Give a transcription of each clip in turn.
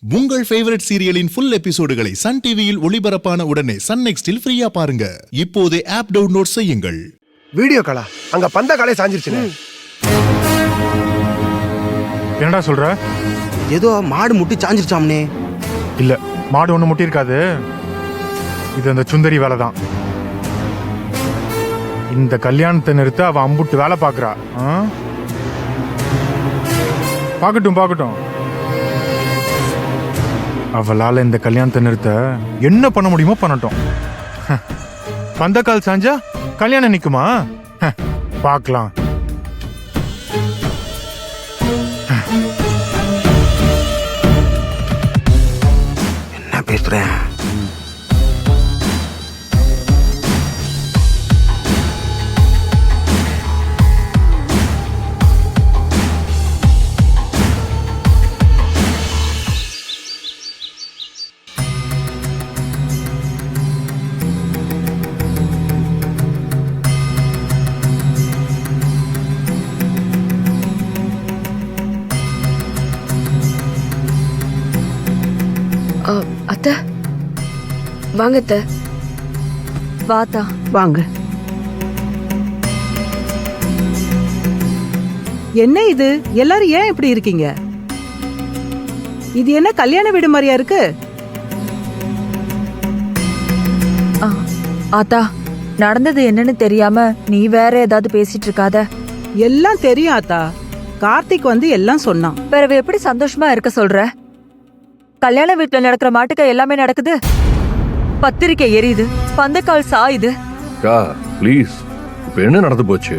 உங்கள் favourite சீரியலின் full எபிசோடுகளை Sun டிவியில் ஒளிபரப்பான உடனே சன் நெக்ஸ்டில் ஃப்ரீயா பாருங்க. இப்போதே ஆப் டவுன்லோட் செய்யுங்கள். வீடியோ காலா அங்க பந்த காலே சாஞ்சிருச்சுனே. என்னடா சொல்ற? ஏதோ மாடு முட்டி சாஞ்சிருச்சாம்னே. இல்ல, மாடு ஒண்ணு முட்டி இருக்காது. இது அந்த சுந்தரி வேலை தான். இந்த கல்யாணத்தை நிறுத்த அவ அம்புட்டு வேலை பாக்குறா. பாக்கட்டும் பாக்கட்டும். அவளால இந்த கல்யாணத்தை நிறுத்த என்ன பண்ண முடியுமோ பண்ணட்டும். பந்தக்கால் சாஞ்சா கல்யாணம் நிக்குமா? பார்க்கலாம். என்ன பேசுறேன்? அத்தை வாங்க. அத்தை வாத்தா வாங்க. என்ன இது? எல்லாரும் ஏன் இப்படி இருக்கீங்க? இது என்ன கல்யாண வீடு மாதிரியா இருக்கு? ஆத்தா, நடந்தது என்னன்னு தெரியாம நீ வேற ஏதாவது பேசிட்டு இருக்காத. எல்லாம் தெரியும் ஆத்தா. கார்த்திக் வந்து எல்லாம் சொன்னான். பிறகு எப்படி சந்தோஷமா இருக்க சொல்ற? கல்யாண வீட்டுல நடக்கிற மாட்டுக்க எல்லாமே நடக்குது. பத்திரிக்கை எரியுது, பந்தக்கால் சாயுது. ப்ளீஸ், இப்ப என்ன நடந்து போச்சு?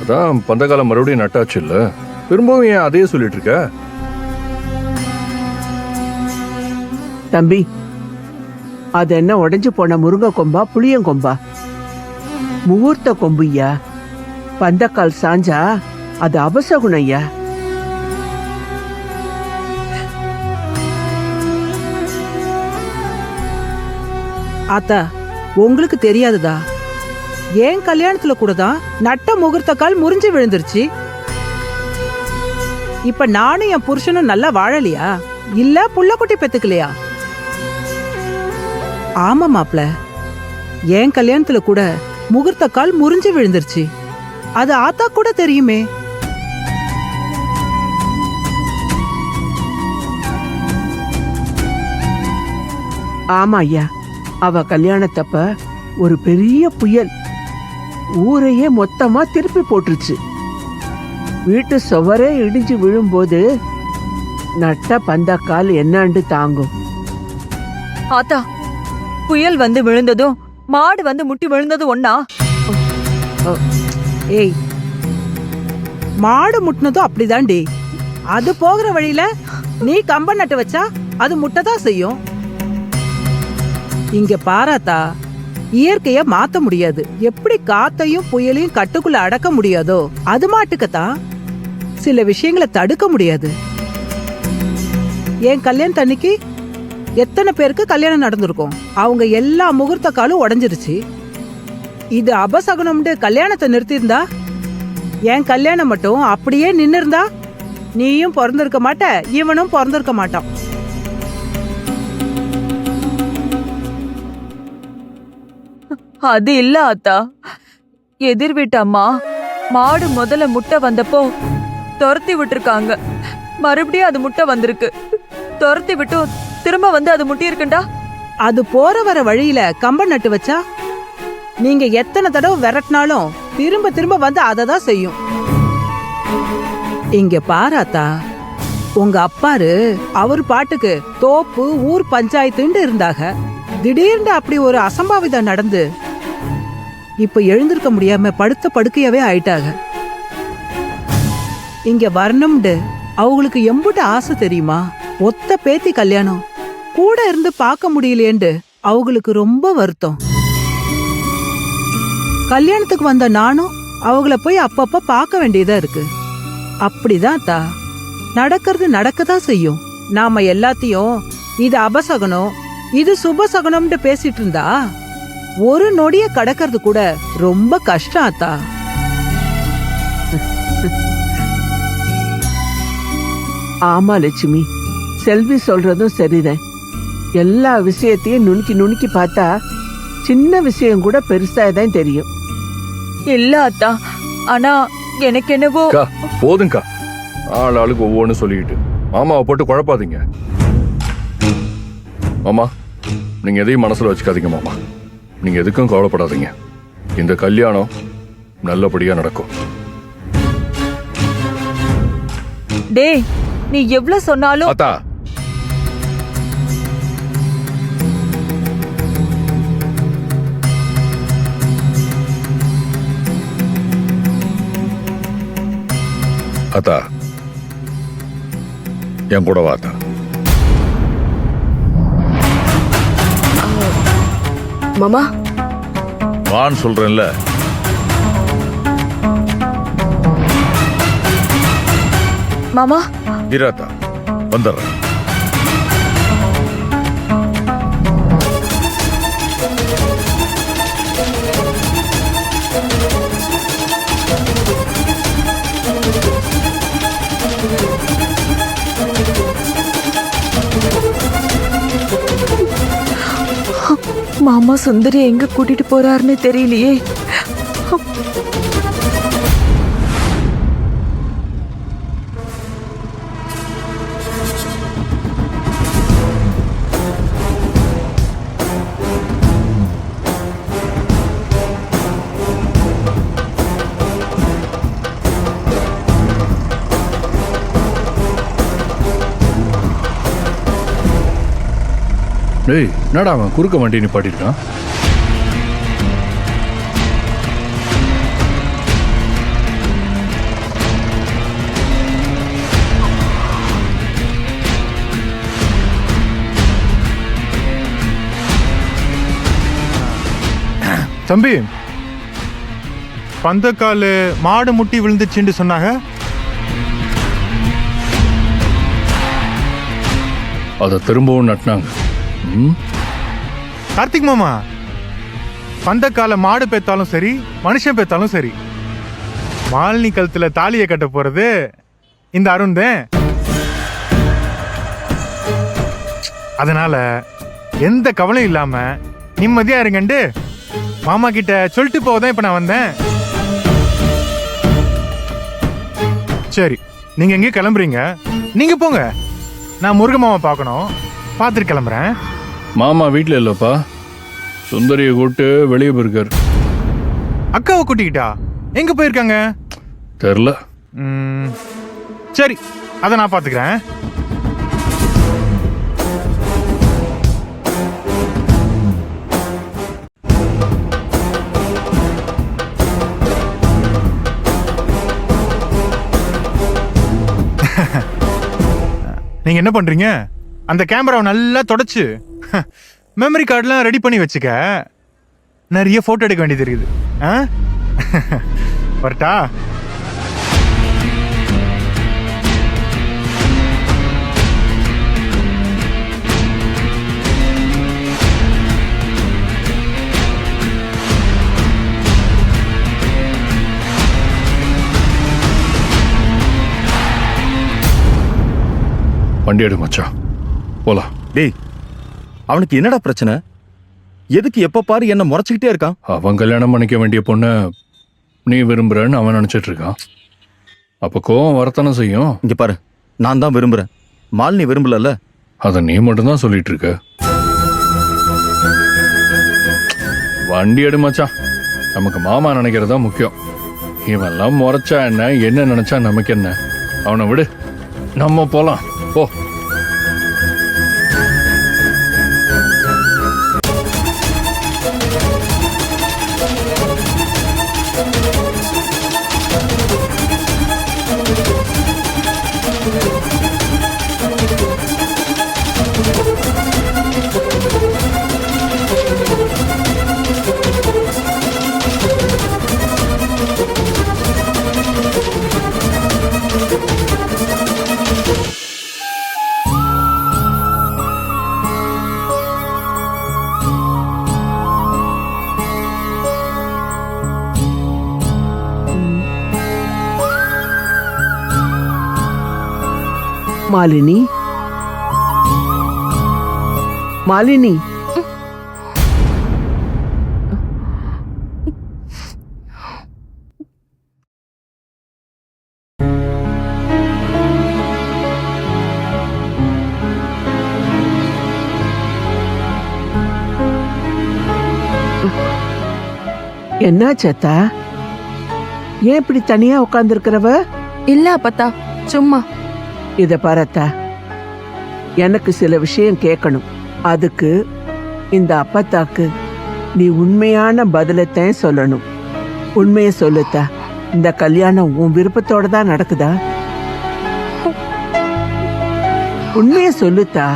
அதான் பந்தகாலம் மறுபடியும் நட்டாச்சு இல்ல, திரும்பவும் ஏன் அதையே சொல்லிட்டு இருக்க? தம்பி, அது என்ன உடைஞ்சு போன முருங்கை கொம்பா புளியங்கொம்பா? முகூர்த்த கொம்புய்யா. பந்தக்கால் சாஞ்சா அது அபசகுணம் ஐயா. ஆத்தா, உங்களுக்கு தெரியாதுதா, ஏன் கல்யாணத்துல கூட தான் நட்ட முகூர்த்த கால் முறிஞ்சு விழுந்துருச்சு. இப்ப நானும் என் புருஷனும் நல்லா வாழலையா? இல்ல புள்ளக்குட்டி பெத்துக்கலையா? ஆமா மாப்ள, ஏன் கல்யாணத்துல கூட முகூர்த்த கால் முறிஞ்சு விழுந்துருச்சு. அது ஆத்தா கூட தெரியுமே. ஆமா ஐயா, அவ கல்யாணத்தப்ப ஒரு பெரிய புயல் ஊரையே மொத்தமா திருப்பி போட்டுருச்சு. வீட்டு சுவரே இடிஞ்சு விழும்போது நட்ட பந்தக்கால் என்னாண்டு தாங்கும்? ஆத்தா, புயல் வந்து விழுந்ததும் மாடு வந்து முட்டி விழுந்ததும் ஒண்ணா? ஏய், மாடு முட்டினதும் அப்படிதான்டி. அது போகிற வழியில நீ கம்ப நட்டு வச்சா அது முட்டதான் செய்யும். இங்க பாராத்தா, இயற்கைய மாத்த முடியாது. எப்படி காத்தையும் புயலையும் கட்டுக்குள்ள அடக்க முடியாதோ அது மாட்டுக்கத்தான் சில விஷயங்களை தடுக்க முடியாது. என் கல்யாணம் அன்னைக்கு எத்தனை பேருக்கு கல்யாணம் நடந்திருக்கும்? அவங்க எல்லா முகூர்த்த காலும் உடைஞ்சிருச்சு. இது அபசகுனம்னு கல்யாணத்தை நிறுத்தியிருந்தா, என் கல்யாணம் மட்டும் அப்படியே நின்னு இருந்தா நீயும் பிறந்திருக்க மாட்ட, இவனும் பிறந்திருக்க மாட்டான். அது இல்ல ஆத்தா, எதிர் வீட்டு அம்மா மாடு முதல்ல முட்டை வந்தப்போ துரத்தி விட்டுருக்காங்க. மறுபடியும் அது முட்டை வந்திருக்கு. துரத்தி விட்டு திரும்ப வந்து அது முட்டி இருக்குண்டா. அது போற வர வழியில கம்ப நட்டு வச்சா நீங்க எத்தனை தடவை விரட்டினாலும் திரும்ப திரும்ப வந்து அததான் செய்யும். இங்க பாராத்தா, உங்க அப்பாரு அவர் பாட்டுக்கு தோப்பு ஊர் பஞ்சாயத்துன்னு இருந்தாங்க. திடீர்னு அப்படி ஒரு அசம்பாவிதம் நடந்து இப்ப எழுந்திருக்க முடியாம படுத்த படுக்கையாவே ஆயிட்டாங்க. இங்க வரணும்னு அவங்களுக்கு எம்புட்டு ஆசை தெரியுமா? ஒத்த பேத்தி கல்யாணம் கூட இருந்து பார்க்க முடியலையேண்டு அவங்களுக்கு ரொம்ப வருத்தம். கல்யாணத்துக்கு வந்த நானும் அவங்கள போய் அப்பப்ப பார்க்க வேண்டியதா இருக்கு. அப்படிதான் தா நடக்கிறது நடக்கதான் செய்யும். நாம எல்லாத்தையும் இது அபசகனம் இது சுபசகனம்னு பேசிட்டு இருந்தா ஒரு நொடிய கடக்கிறது கூட ரொம்ப கஷ்டம் ஆத்தா. ஆமா லட்சுமி, செல்வி சொல்றதும் சரிதான். எல்லா விஷயத்தையும் நுணுக்கி நுணுக்கி பார்த்தா சின்ன விஷயம் கூட பெருசா தான் தெரியும். இல்ல அத்தா, ஆனா எனக்கு என்னவோ அக்கா போதுங்கக்கா, ஆளுக்கு ஒவ்வொன்னு சொல்லிக்கிட்டு மாமாவை போட்டு குழப்பாதீங்க. மாமா, நீங்க எதையும் மனசுல வச்சுக்காதீங்க மாமா. நீங்க எதுக்கும் கவலைப்படாதீங்க. இந்த கல்யாணம் நல்லபடியா நடக்கும். டேய், நீ எவ்வளவு சொன்னாலும் அத்தா, அத்தா என் கூட வாத்தா. மாமா, வான்னு சொல்றேன்ல. மாமா. இராத்தா, வந்துடுறேன். மாமா சுந்தரி எங்க கூட்டிட்டு போறாருன்னு தெரியலையே. டேய், என்னடா அவன் குறுக்க வண்டி நிப்பாட்டிருக்கான்? தம்பி, பந்தக்கால் மாடு முட்டி விழுந்துச்சுன்னு சொன்னாங்க. அதை திரும்பவும் நட்டினாங்க. கார்த்திக் மாமா, பந்தக்கால மாடு பெத்தாலும் சரி, மனுஷன் பெத்தாலும் சரி, மாலினி கழுத்துல தாலியை கட்ட போறது இந்த அருண் தான். அதனால எந்த கவலையும் இல்லாம நிம்மதியா இருங்கண்டு மாமா கிட்ட சொல்லிட்டு போவதான் இப்ப நான் வந்தேன். சரி, நீங்க எங்கேயும் கிளம்புறீங்க, நீங்க போங்க. நான் முருக மாமா பார்க்கணும், பார்த்துட்டு கிளம்புறேன். மாமா வீட்டில் இல்லப்பா, சுந்தரியை கூப்பிட்டு வெளியே போயிருக்காரு. அக்காவை கூட்டிக்கிட்டா எங்க போயிருக்காங்க? தெரில. சரி, அதை நான் பார்த்துக்கிறேன். நீங்க என்ன பண்றீங்க? அந்த கேமராவை நல்லா தொடச்சு மெமரி கார்டெலாம் ரெடி பண்ணி வச்சுக்க. நிறைய போட்டோ எடுக்க வேண்டியது இருக்குது. வரட்டா? வண்டி எடு மச்சான், போலாம். டேய், அவனுக்கு என்னடா பிரச்சனை? எதுக்கு எப்ப பாரு என்ன முறைச்சுக்கிட்டே இருக்கான்? அவன் கல்யாணம் பண்ணிக்க வேண்டிய பொண்ணை நீ விரும்புறன்னு அவன் நினைச்சிட்டு இருக்கான். அப்ப கோவம் வரத்தானே செய்யும். இங்க பாரு, நான் தான் விரும்புறேன், மாலினி விரும்பல. அதை நீ மட்டும்தான் சொல்லிட்டு இருக்க. வண்டி எடு மச்சான், நமக்கு மாமா நினைக்கிறதா முக்கியம். இவெல்லாம் முறைச்சா என்ன நினைச்சா நமக்கு என்ன? அவனை விடு, நம்ம போலாம். போ. மாலினி, மாலினி, என்னாச்சத்தா? ஏன் இப்படி தனியா உட்கார்ந்துருக்கிறவ? இல்ல அப்பத்தா, சும்மா. இத பாரத்தா, எனக்கு சில விஷயம் கேட்கணும். அதுக்கு இந்த அப்பத்தாக்கு நீ உண்மையான பதிலத்தான் சொல்லணும். உண்மையை சொல்லுத்தா. இந்த கல்யாணம் உன் விருப்பத்தோட தான் நடக்குதா? உண்மையை சொல்லுத்தா.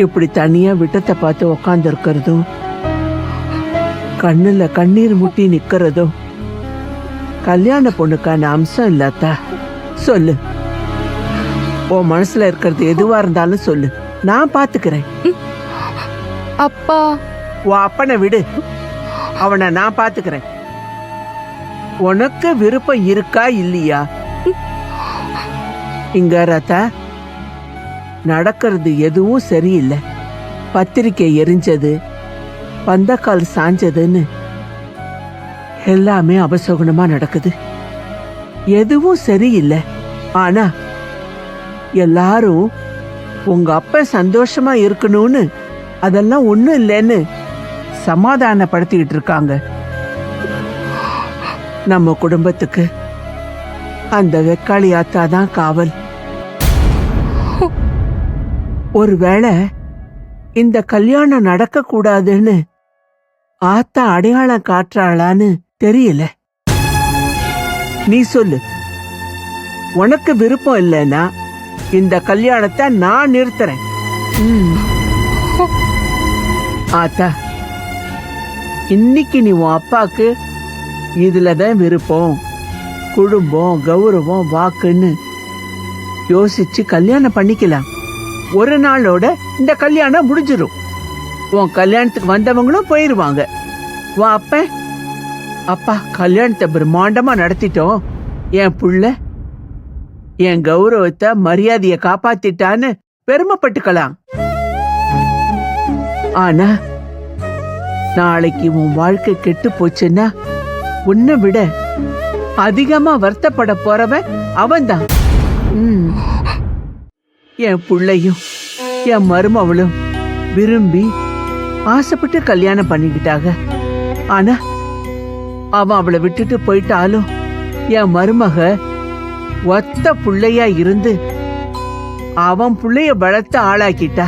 இப்படி தனியா விட்டத்தை பார்த்து உக்காந்து இருக்கிறதும், கண்ணுல கண்ணீர் முட்டி நிக்கிறதும் கல்யாண பொண்ணுக்கான அம்சம் இல்லாத்தா. சொல்லு, உன் மனசுல இருக்கிறது எதுவா இருந்தாலும் சொல்லு, நான் பாத்துக்கிறேன். அப்பா. உன் அப்பனை விடு, அவனை நான் பாத்துக்கிறேன். உனக்கு விருப்பம் இருக்கா இல்லையா? இங்க ரத்தா, நடக்கிறது எதுவும் சரியில்லை. பத்திரிக்கை எரிஞ்சது, பந்தக்கால் சாஞ்சதுன்னு எல்லாமே அபசகுனமா நடக்குது. எதுவும் சரியில்லை. ஆனா எல்லாரும் உங்க அப்ப சந்தோஷமா இருக்கணும்னு அதெல்லாம் ஒண்ணும் இல்லைன்னு சமாதானப்படுத்திக்கிட்டு இருக்காங்க. நம்ம குடும்பத்துக்கு அந்த வெக்காளி ஆத்தாதான் காவல். ஒருவேளை இந்த கல்யாணம் நடக்க கூடாதுன்னு ஆத்தா அடையாளம் காட்டுறாளான்னு தெரியல. நீ சொல்லு, உனக்கு விருப்பம் இல்லைன்னா இந்த கல்யாணத்தை நான் நிறுத்துறேன். ஆத்தா, இன்னைக்கு நீ உன் அப்பாக்கு இதுலதான் விருப்பம், குடும்பம், கௌரவம், வாக்குன்னு யோசிச்சு கல்யாணம் பண்ணிக்கலாம். ஒரு நாளோட இந்த கல்யாணம் முடிஞ்சிடும். உன் கல்யாணத்துக்கு வந்தவங்களும் போயிருவாங்க. உன் அப்பா கல்யாணத்தை பிரம்மாண்டமா நடத்திட்டோம், என் புள்ள என் கௌரவத்தை மரியாதைய காப்பாத்திட்டான்னு பெருமைப்பட்டுக்கலாம். ஆனா நாளைக்கு உன் வாழ்க்கை கெட்டு போச்சுன்னா உன்னை விட அதிகமா வருத்தப்பட போறவன் அவன்தான். என் புள்ளையும் என் மருமவளும் விரும்பி ஆசைப்பட்டு கல்யாணம் பண்ணிக்கிட்டாங்க. ஆனா அவன் அவளை விட்டுட்டு போயிட்டாலும் என் மருமக ஒத்த புள்ளையா இருந்து அவன் புள்ளைய வளர்த்து ஆளாக்கிட்டா.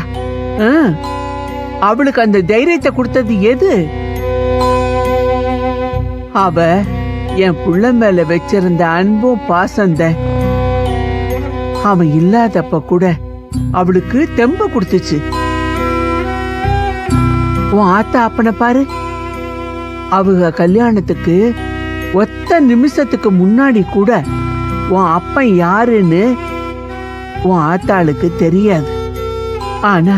அவளுக்கு அந்த தைரியத்தை கொடுத்தது எது? அவ என் புள்ள மேல வச்சிருந்த அன்பும் பாசந்த. அவன் இல்லாதப்ப கூட அவளுக்கு தெம்பு கொடுத்துச்சு. உன் ஆத்தா அப்பனை பாரு, அவங்க கல்யாணத்துக்கு ஒத்த நிமிஷத்துக்கு முன்னாடி கூட உன் அப்பன் யாருன்னு உன் ஆத்தாளுக்கு தெரியாது. ஆனா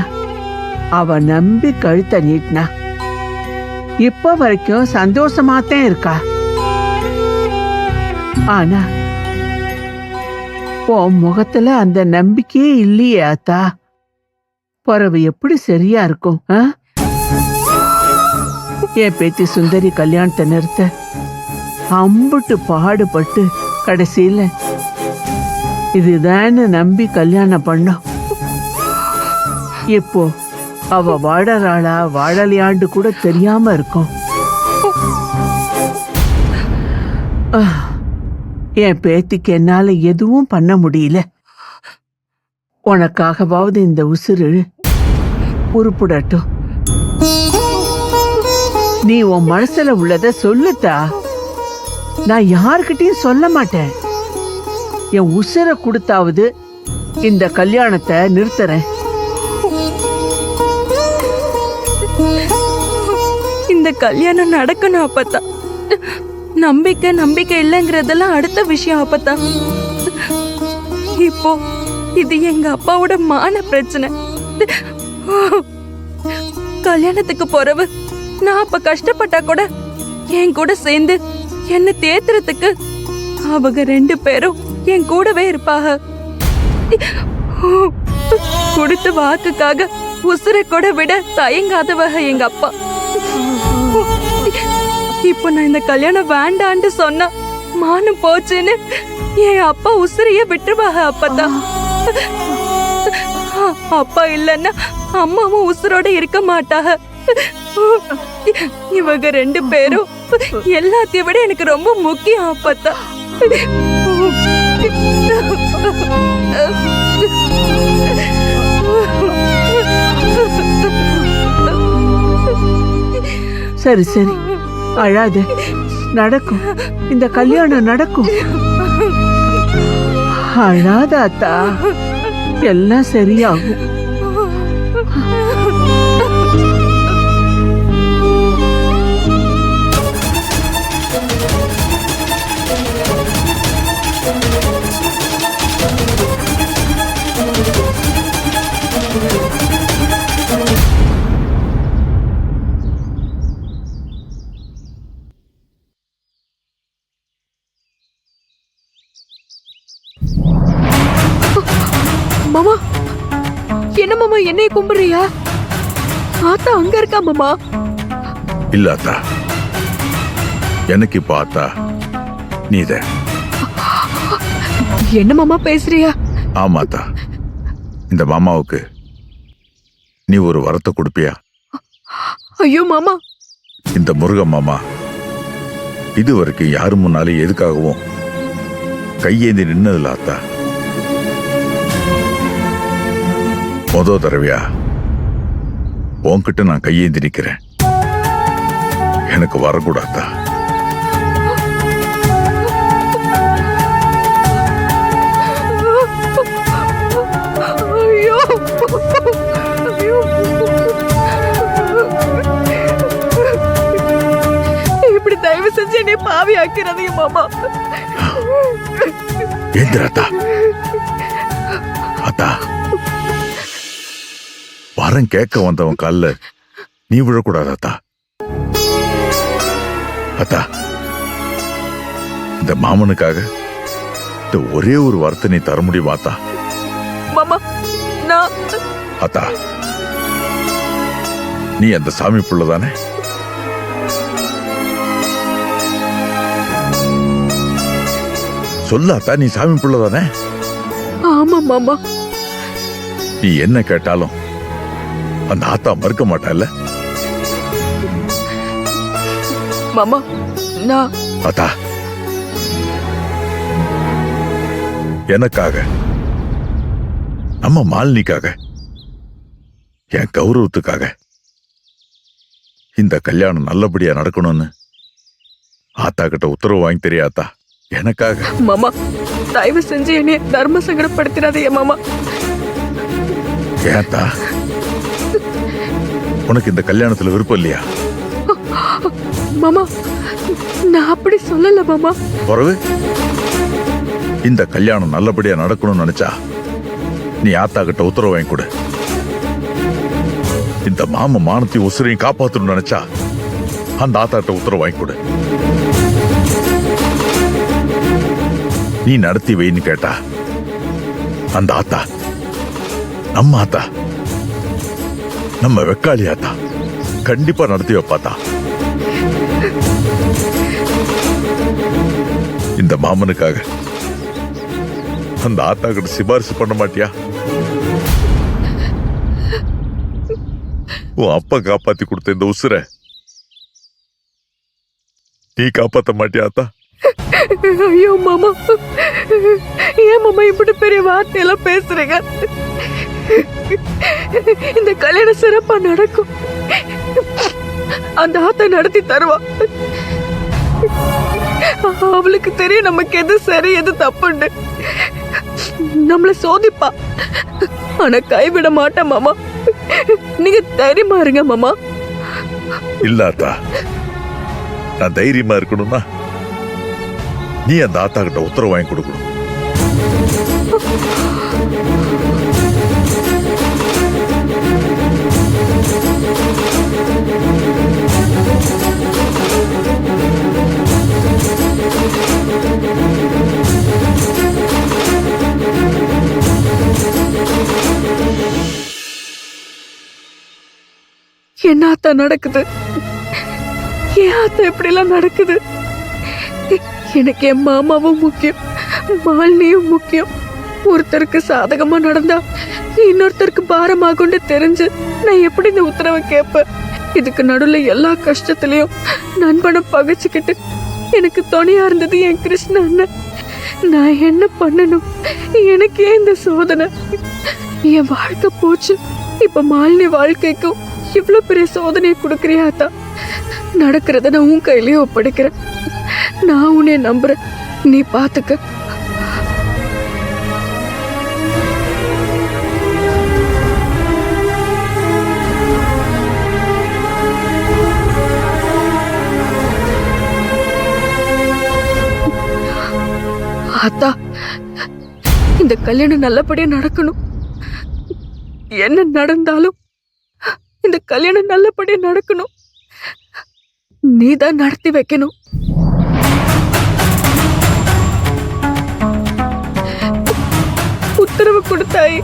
அவ நம்பி கழுத்த நீட்டினா. இப்ப வரைக்கும் சந்தோஷமாத்தான் இருக்கா. ஆனா உன் முகத்துல அந்த நம்பிக்கையே இல்லையே ஆத்தா. பிறவு எப்படி சரியா இருக்கும்? என் பேத்தி சுந்தரி கல்யாணத்தை நிறுத்த அம்புட்டு பாடுபட்டு கடைசியில இதுதான்னு நம்பி கல்யாணம் பண்ணோம். இப்போ அவ வாழறாளா வாழலையாண்டு கூட தெரியாம இருக்கும். என் பேத்திக்கு என்னால எதுவும் பண்ண முடியல. உனக்காகவாவது இந்த உசுறு உருப்புடட்டும். நீ உன் மனசுல உள்ளத சொல்லுத்தா. நான் யாருக்கிட்டையும் சொல்ல மாட்டேன். என் உசுரை கொடுத்தாவது இந்த கல்யாணத்தை நிறுத்துறேன். இந்த கல்யாணம் நடக்கணும் அப்பத்தா. நம்பிக்கை இல்லைங்கிறதெல்லாம் அடுத்த விஷயம் அப்பத்தா. இப்போ இது எங்க அப்பாவோட மான பிரச்சனை. கல்யாணத்துக்கு போறவ நான் அப்ப கஷ்டப்பட்டா கூட என் கூட சேர்ந்து என்ன தேத்துறதுக்கு அவங்க 2 பேரும் என் கூடவே இருப்பாக. கொடுத்த வாக்குக்காக உசுரை கூட விட தயங்காதவக எங்க அப்பா. இப்போ நான் இந்த கல்யாணம் வேண்டான்னு சொன்னா மானம் போச்சுன்னு என் அப்பா உசுரையே விட்டுருவாங்க. அப்பதான் அப்பா இல்லைன்னா அம்மாவும் உசுரோட இருக்க மாட்டாக. இவங்க 2 பேரும் எல்லாத்தையும் விட எனக்கு ரொம்ப முக்கியம். அப்பதான் சரி சரி, அழாத, நடக்கும், இந்த கல்யாணம் நடக்கும். அழாத அத்தா, எல்லாம் சரியாகும். மாமா, என்ன மாமா என்னைய கும்பிடுறியா? ஆத்தா அங்க இருக்கா மாமா? இல்ல அத்தா, எனக்கு இப்ப ஆத்தா நீதான். என்ன மாமா பேசுறியா? ஆமாத்தா, இந்த மாமாவுக்கு நீ ஒரு வரத்தை கொடுப்பியா? ஐயோ மாமா, இந்த முருகன் மாமா இதுவரைக்கும் யாரு முன்னாலே எதுக்காகவும் கையேந்தி நின்னதில்ல ஆத்தா. மொத தடவையா உன்கிட்ட நான் கையேந்தி நிக்கிறேன். எனக்கு வரக்கூடாதா? ஐயோ ஐயோ, இப்படி தயவு செஞ்சு என்னை பாவி ஆக்கிறாதீங்க மாமா. ஏந்திராத்தா, அத்தா, வரம் கேட்க வந்தவன் கால்ல நீ விழக்கூடாதாத்தா. அத்தா, இந்த மாமனுக்காக இந்த ஒரே ஒரு வரத்தை நீ தர முடியுமாத்தா? மாமா, நான் அத்தா, நீ அந்த சாமி புள்ளதானே? சொல்லாத்தா, நீ சாமி புள்ளதானே? ஆமா மாமா. நீ என்ன கேட்டாலும் அந்த ஆத்தா மறுக்க மாட்டால? மாமா, நான் அத்தா, எனக்காக, நம்ம மாலினிக்காக, என் கௌரவத்துக்காக இந்த கல்யாணம் நல்லபடியா நடக்கணும்னு ஆத்தா கிட்ட உத்தரவு வாங்கி தெரியாத்தா? எனக்காக. மாமா, தயவு செஞ்சு என்னைய தர்ம சங்கடப்படுத்திடாதீங்க மாமா. ஏத்தா, உனக்கு இந்த கல்யாணத்துல விருப்பம் இல்லையா? மாமா, நான் அப்படி சொல்லல மாமா. பிறகு இந்த கல்யாணம் நல்லபடியா நடக்கணும்னு நினைச்சா நீ ஆத்தா கிட்ட உத்தரவு வாங்கி கொடு. இந்த மாம மானத்தையும் உசுரையும் காப்பாத்தணும்னு நினைச்சா அந்த ஆத்தா கிட்ட உத்தரவு வாங்கி கொடு. நீ நடத்தி வைன்னு கேட்டா அந்த ஆத்தா நம்ம ஆத்தா, நம்ம வெக்காளி ஆத்தா கண்டிப்பா நடத்தி வைப்பாத்தா. இந்த மாமனுக்காக அந்த ஆத்தா கிட்ட சிபாரிசு பண்ண மாட்டியா? உன் அப்பா காப்பாத்தி கொடுத்த இந்த உசுரை நீ காப்பாத்த மாட்டியா ஆத்தா? ஐயோ மாமா, ஏன் மாமா இப்படி பெரிய வார்த்தையெல்லாம் பேசுறீங்க? இந்த கல்யாணம் சிறப்பா நடக்கும். அந்த ஆத்தா நடத்தி தருவா. அவளுக்கு தெரியும் நமக்கு எது சரி எது தப்புன்னு. நம்மள சோதிப்பா, ஆனா கைவிட மாட்டேன் மாமா. நீங்க தைரியமா இருங்க மாமா. இல்ல ஆத்தா, நான் தைரியமா இருக்கணும்னா நீ அந்த ஆத்தா கிட்ட உத்தரவு வாங்கி கொடுக்கணும். என்ன ஆத்தா நடக்குது? ஏன் ஆத்தா இப்படி எல்லாம் நடக்குது? எனக்கு என் மாமாவும் முக்கியம், மாலினியும் முக்கியம். ஒருத்தருக்கு சாதகமா நடந்தா இன்னொருத்தருக்கு பாரமாகும்னு தெரிஞ்சு நான் எப்படி இந்த உத்தரவை கேட்பேன்? இதுக்கு நடுவுல எல்லா கஷ்டத்திலையும் நண்பனை பகைச்சுக்கிட்டு எனக்கு துணையா இருந்தது என் கிருஷ்ண அண்ணன். நான் என்ன பண்ணணும்? எனக்கு ஏன் இந்த சோதனை? என் வாழ்க்கை போச்சு, இப்ப மாலினி வாழ்க்கைக்கும் இவ்வளவு பெரிய சோதனையை கொடுக்கறியாத்தா? நடக்கிறத நான் உன் கையிலேயே ஒப்படைக்கிறேன். நான் உன்னை நம்புறேன், நீ பாத்துக்க. ஆத்தா, இந்த கல்யாணம் நல்லபடியா நடக்கணும். என்ன நடந்தாலும் இந்த கல்யாணம் நல்லபடியா நடக்கணும். நீதான் நடத்தி வைக்கணும். உத்தரவு கொடுத்தாய்.